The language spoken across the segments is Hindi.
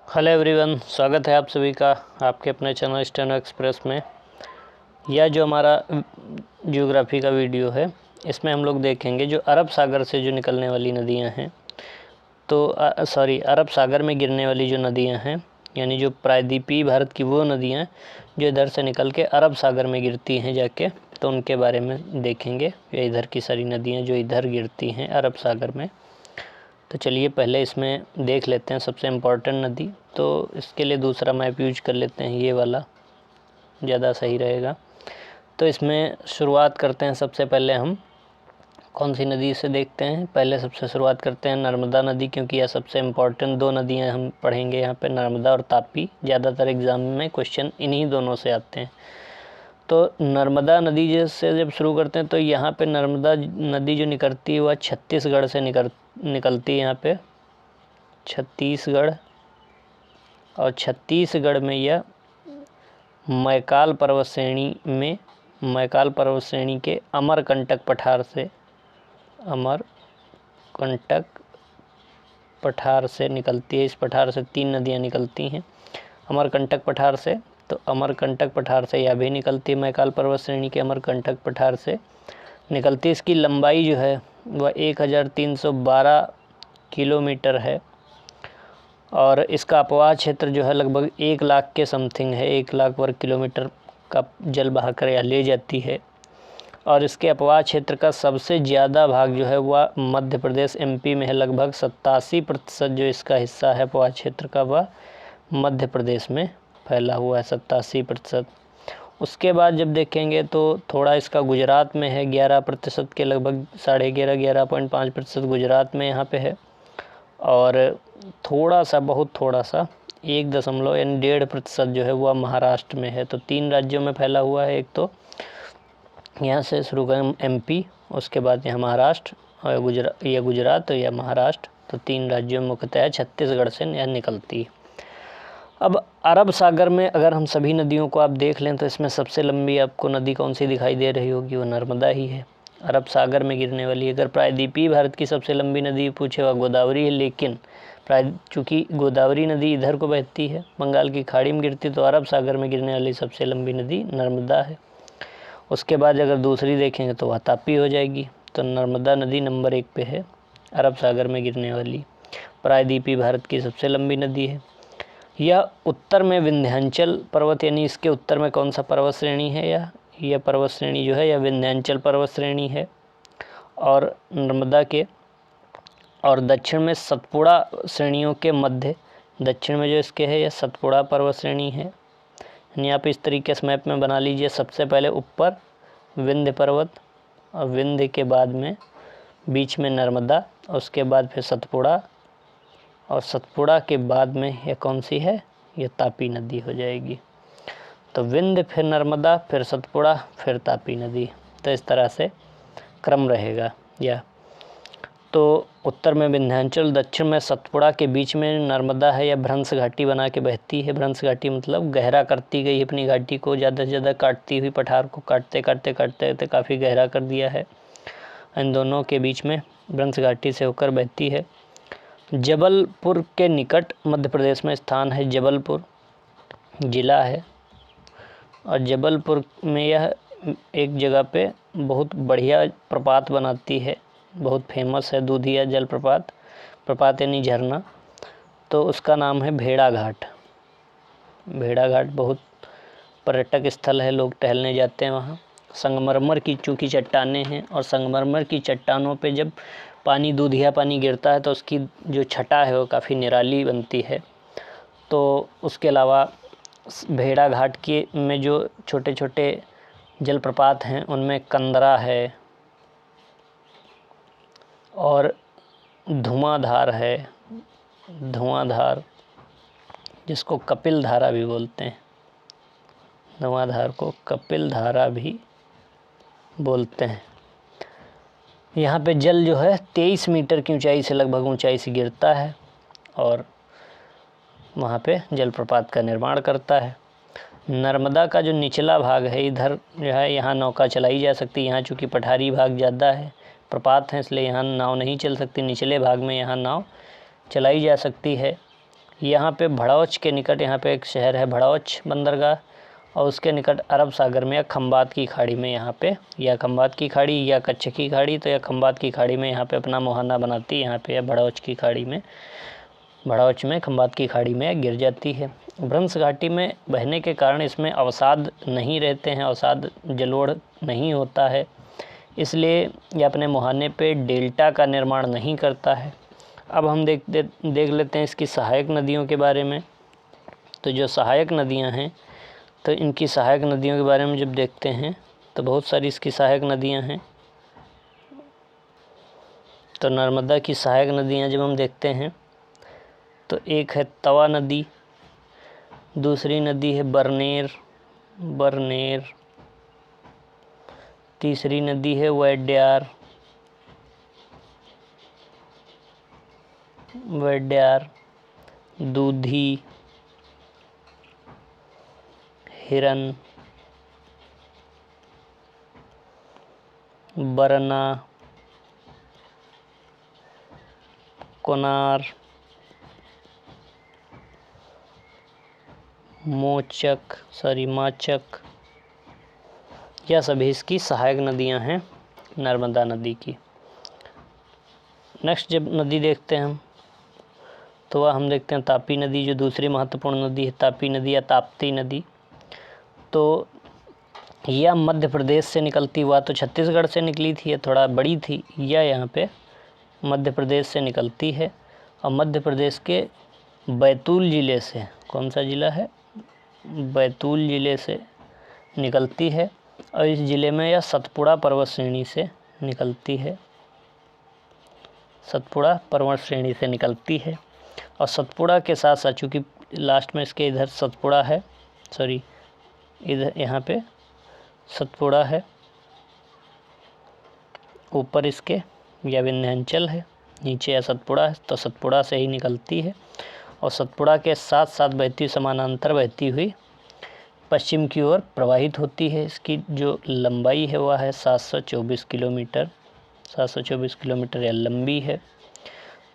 हेलो एवरीवन, स्वागत है आप सभी का आपके अपने चैनल स्टेनो एक्सप्रेस में। यह जो हमारा ज्योग्राफी का वीडियो है, इसमें हम लोग देखेंगे जो अरब सागर से जो निकलने वाली नदियां हैं, तो अरब सागर में गिरने वाली जो नदियां हैं, यानी जो प्रायद्वीपीय भारत की वो नदियां जो इधर से निकल के अरब सागर में गिरती हैं जाके, तो उनके बारे में देखेंगे। ये इधर की सारी नदियाँ जो इधर गिरती हैं अरब सागर में। तो चलिए पहले इसमें देख लेते हैं सबसे इम्पोर्टेंट नदी। तो इसके लिए दूसरा मैप यूज कर लेते हैं, ये वाला ज़्यादा सही रहेगा। तो इसमें शुरुआत करते हैं। सबसे पहले हम कौन सी नदी से देखते हैं, पहले सबसे शुरुआत करते हैं नर्मदा नदी, क्योंकि यह सबसे इम्पोर्टेंट दो नदियां हम पढ़ेंगे यहाँ पे, नर्मदा और तापी। ज़्यादातर एग्ज़ाम में क्वेश्चन इन्हीं दोनों से आते हैं। तो नर्मदा नदी से जब शुरू करते हैं, तो यहाँ पे नर्मदा नदी जो निकलती है वह छत्तीसगढ़ से निकलती है। यहाँ पे छत्तीसगढ़, और छत्तीसगढ़ में यह मैकाल पर्वत श्रेणी के अमरकंटक पठार से निकलती है। इस पठार से 3 नदियाँ निकलती हैं अमरकंटक पठार से। तो अमरकंटक पठार से यह भी निकलती है, मैकाल पर्वत श्रेणी के अमरकंटक पठार से निकलती है। इसकी लंबाई जो है वह 1312 किलोमीटर है, और इसका अपवाह क्षेत्र जो है लगभग 1 लाख के समथिंग है। 1 लाख वर्ग किलोमीटर का जल बहाकर यह ले जाती है। और इसके अपवाह क्षेत्र का सबसे ज़्यादा भाग जो है वह मध्य प्रदेश एमपी में है। लगभग 87% जो इसका हिस्सा है अपवाह क्षेत्र का, वह मध्य प्रदेश में फैला हुआ है, 87%। उसके बाद जब देखेंगे तो थोड़ा इसका गुजरात में है, 11% के लगभग 11.5% गुजरात में यहाँ पे है। और थोड़ा सा, बहुत थोड़ा सा 1.5% जो है वह महाराष्ट्र में है। तो 3 राज्यों में फैला हुआ है। एक तो यहाँ से शुरू करें एमपी, उसके बाद यहाँ महाराष्ट्र, और गुजरात और यह महाराष्ट्र। तो 3 राज्यों में मुख्यतः छत्तीसगढ़ से यह निकलती है। अब अरब सागर में अगर हम सभी नदियों को आप देख लें, तो इसमें सबसे लंबी आपको नदी कौन सी दिखाई दे रही होगी, वो नर्मदा ही है, अरब सागर में गिरने वाली। अगर प्रायद्वीपीय भारत की सबसे लंबी नदी पूछे वह गोदावरी है, लेकिन चूँकि गोदावरी नदी इधर को बहती है, बंगाल की खाड़ी में गिरती, तो अरब सागर में गिरने वाली सबसे लंबी नदी नर्मदा है। उसके बाद अगर दूसरी देखेंगे तो वह तापी हो जाएगी। तो नर्मदा नदी नंबर 1 पे है, अरब सागर में गिरने वाली प्रायद्वीपीय भारत की सबसे लंबी नदी है। यह उत्तर में विंध्याचल पर्वत, यानी इसके उत्तर में कौन सा पर्वत श्रेणी है, यह पर्वत श्रेणी जो है यह विंध्याचल पर्वत श्रेणी है। और नर्मदा के और दक्षिण में सतपुड़ा श्रेणियों के मध्य, दक्षिण में जो इसके है यह सतपुड़ा पर्वत श्रेणी है। यानी आप इस तरीके से मैप में बना लीजिए, सबसे पहले ऊपर विंध्य पर्वत, और विंध्य के बाद में बीच में नर्मदा, और उसके बाद फिर सतपुड़ा, और सतपुड़ा के बाद में यह कौन सी है, यह तापी नदी हो जाएगी। तो विंध्य, फिर नर्मदा, फिर सतपुड़ा, फिर तापी नदी। तो इस तरह से क्रम रहेगा। या तो उत्तर में विंध्याचल, दक्षिण में सतपुड़ा, के बीच में नर्मदा है, या भ्रंश घाटी बना के बहती है। भ्रंश घाटी मतलब गहरा करती गई अपनी घाटी को, ज़्यादा से ज़्यादा काटती हुई, पठार को काटते काटते काफ़ी गहरा कर दिया है। इन दोनों के बीच में भ्रंश घाटी से होकर बहती है। जबलपुर के निकट मध्य प्रदेश में स्थान है, जबलपुर जिला है, और जबलपुर में यह एक जगह पे बहुत बढ़िया प्रपात बनाती है, बहुत फेमस है, दूधिया जल प्रपात यानी झरना। तो उसका नाम है भेड़ा घाट। भेड़ा घाट बहुत पर्यटक स्थल है, लोग टहलने जाते हैं वहाँ। संगमरमर की चूँकि चट्टानें हैं, और संगमरमर की चट्टानों पे जब पानी, दूधिया पानी गिरता है, तो उसकी जो छटा है वो काफ़ी निराली बनती है। तो उसके अलावा भेड़ा घाट के में जो छोटे छोटे जलप्रपात हैं, उनमें कंदरा है, और धुआंधार है, धुआंधार जिसको कपिल धारा भी बोलते हैं, धुआंधार को कपिल धारा भी बोलते हैं। यहाँ पे जल जो है 23 मीटर की ऊंचाई से, लगभग ऊंचाई से गिरता है, और वहाँ पे जलप्रपात का निर्माण करता है। नर्मदा का जो निचला भाग है, इधर जो है यहाँ नौका चलाई जा सकती है। यहाँ चूँकि पठारी भाग ज़्यादा है, प्रपात है, इसलिए यहाँ नाव नहीं चल सकती। निचले भाग में यहाँ नाव चलाई जा सकती है। यहाँ पे भड़ौच के निकट यहाँ पे एक शहर है भड़ौच बंदरगाह, और उसके निकट अरब सागर में या खंबात की खाड़ी में यहाँ पे, या खंबात की खाड़ी या कच्छ की खाड़ी, तो या खंबात की खाड़ी में यहाँ पे अपना मुहाना बनाती है, यहाँ पे या भड़ौच की खाड़ी में, भड़ौच में खंबात की खाड़ी में गिर जाती है। भ्रंश घाटी में बहने के कारण इसमें अवसाद नहीं रहते हैं, अवसाद जलोढ़ नहीं होता है, इसलिए ये अपने मुहाने पे डेल्टा का निर्माण नहीं करता है। अब हम देख लेते हैं इसकी सहायक नदियों के बारे में। तो जो सहायक नदियां हैं, तो इनकी सहायक नदियों के बारे में जब देखते हैं तो बहुत सारी इसकी सहायक नदियां हैं। तो नर्मदा की सहायक नदियां जब हम देखते हैं तो एक है तवा नदी, दूसरी नदी है बरनेर, तीसरी नदी है वैड्यार, दूधी, हिरन, बरना, कोनार, माचक, यह सभी इसकी सहायक नदियां हैं नर्मदा नदी की। नेक्स्ट जब नदी देखते हैं हम, तो वह हम देखते हैं तापी नदी, जो दूसरी महत्वपूर्ण नदी है, तापी नदी या ताप्ती नदी। तो यह मध्य प्रदेश से निकलती हुआ, तो छत्तीसगढ़ से निकली थी, यह थोड़ा बड़ी थी, यह यहाँ पे मध्य प्रदेश से निकलती है, और मध्य प्रदेश के बैतूल ज़िले से, कौन सा ज़िला है, बैतूल ज़िले से निकलती है, और इस ज़िले में यह सतपुड़ा पर्वत श्रेणी से निकलती है, सतपुड़ा पर्वत श्रेणी से निकलती है। और सतपुड़ा के साथ साथ, चूँकि लास्ट में इसके इधर सतपुड़ा है, इधर यहाँ पे सतपुड़ा है, ऊपर इसके या विंध्याचल है, नीचे या सतपुड़ा है, तो सतपुड़ा से ही निकलती है, और सतपुड़ा के साथ साथ बहती समानांतर बहती हुई पश्चिम की ओर प्रवाहित होती है। इसकी जो लंबाई है वह है 724 किलोमीटर, 724 किलोमीटर या लंबी है,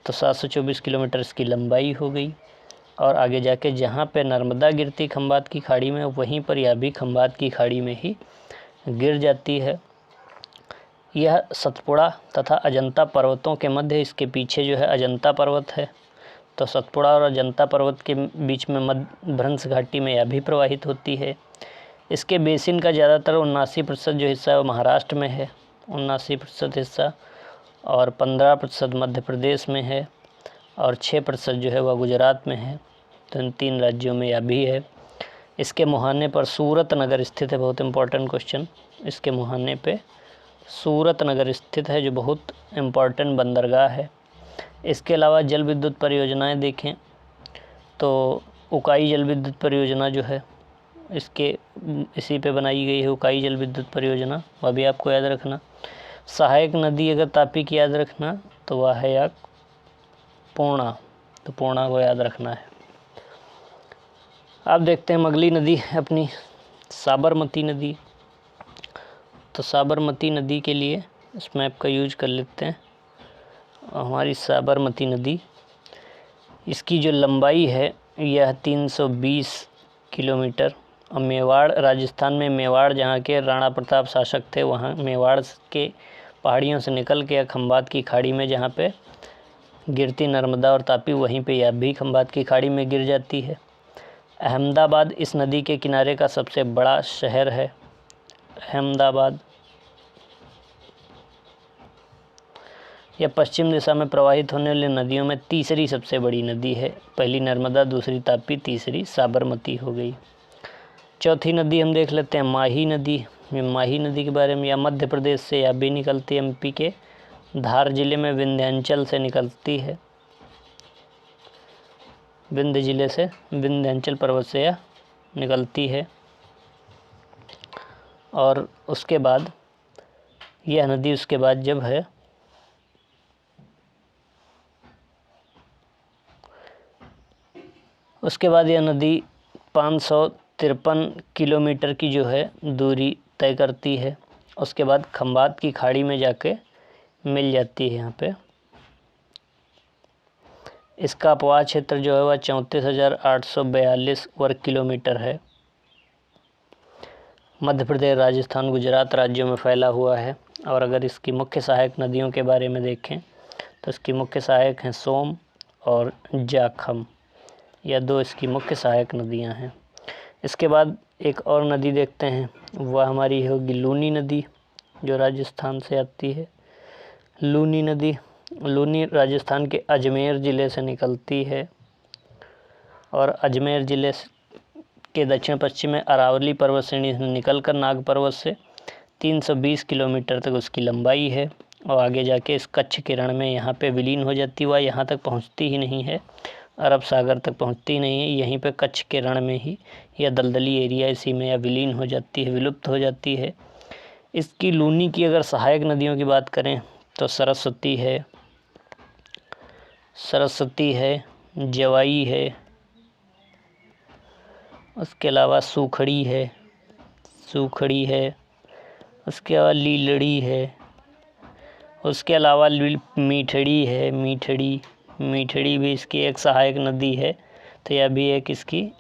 तो 724 किलोमीटर इसकी लंबाई हो गई। और आगे जाके जहाँ पे नर्मदा गिरती खंबात की खाड़ी में, वहीं पर यह भी खंबात की खाड़ी में ही गिर जाती है। यह सतपुड़ा तथा अजंता पर्वतों के मध्य, इसके पीछे जो है अजंता पर्वत है, तो सतपुड़ा और अजंता पर्वत के बीच में मध्य भ्रंश घाटी में यह भी प्रवाहित होती है। इसके बेसिन का ज़्यादातर 79% जो हिस्सा है वो महाराष्ट्र में है, 79% हिस्सा, और 15% मध्य प्रदेश में है, और 6% जो है वह गुजरात में है। तो इन 3 राज्यों में यह भी है। इसके मुहाने पर सूरत नगर स्थित है, बहुत इम्पोर्टेंट क्वेश्चन, इसके मुहाने पे सूरत नगर स्थित है, जो बहुत इम्पोर्टेंट बंदरगाह है। इसके अलावा जल विद्युत परियोजनाएं देखें तो उकाई जल विद्युत परियोजना जो है इसी पे बनाई गई है, उकाई जल विद्युत परियोजना, वह भी आपको याद रखना। सहायक नदी अगर तापी की याद रखना तो वह है या पूर्णा, तो पूर्णा को याद रखना है। अब देखते हैं अगली नदी अपनी साबरमती नदी। तो साबरमती नदी के लिए इस मैप का यूज कर लेते हैं। हमारी साबरमती नदी, इसकी जो लंबाई है यह 320 किलोमीटर, और मेवाड़, राजस्थान में मेवाड़, जहाँ के राणा प्रताप शासक थे, वहाँ मेवाड़ के पहाड़ियों से निकल के खंबात की खाड़ी में जहाँ पे गिरती नर्मदा और तापी, वहीं पे यह भी खंबात की खाड़ी में गिर जाती है। अहमदाबाद इस नदी के किनारे का सबसे बड़ा शहर है, अहमदाबाद। यह पश्चिम दिशा में प्रवाहित होने वाली नदियों में तीसरी सबसे बड़ी नदी है, पहली नर्मदा, दूसरी तापी, तीसरी साबरमती हो गई। चौथी नदी हम देख लेते हैं माही नदी। माही नदी के बारे में, या मध्य प्रदेश से यह भी निकलती है, एमपी के धार जिले में विंध्याचल से निकलती है, विंध्य जिले से, विंध्याचल पर्वत से यह निकलती है। और उसके बाद यह नदी, उसके बाद जब है उसके बाद यह नदी 553 किलोमीटर की जो है दूरी तय करती है। उसके बाद खंबात की खाड़ी में जाके मिल जाती है यहाँ पे। इसका अपवाह क्षेत्र जो है वह 34,842 वर्ग किलोमीटर है। मध्य प्रदेश, राजस्थान, गुजरात राज्यों में फैला हुआ है। और अगर इसकी मुख्य सहायक नदियों के बारे में देखें तो इसकी मुख्य सहायक हैं सोम और जाखम, यह दो इसकी मुख्य सहायक नदियां हैं। इसके बाद एक और नदी देखते हैं, वह हमारी होगी लूनी नदी, जो राजस्थान से आती है। लूनी नदी, लूनी राजस्थान के अजमेर ज़िले से निकलती है और अजमेर ज़िले के दक्षिण पश्चिम में अरावली पर्वत श्रेणी से निकलकर नाग पर्वत से 320 किलोमीटर तक उसकी लंबाई है और आगे जाके इस कच्छ के रण में यहाँ पे विलीन हो जाती हुआ यहाँ तक पहुँचती ही नहीं है, अरब सागर तक पहुँचती ही नहीं है। यहीं पे कच्छ के रण में ही यह दलदली एरिया इसी में या विलीन हो जाती है, विलुप्त हो जाती है। इसकी लूनी की अगर सहायक नदियों की बात करें तो सरस्वती है, जवाई है, उसके अलावा सूखड़ी है, उसके अलावा लीलड़ी है, उसके अलावा मीठड़ी है, मीठड़ी भी इसकी एक सहायक नदी है। तो यह भी एक इसकी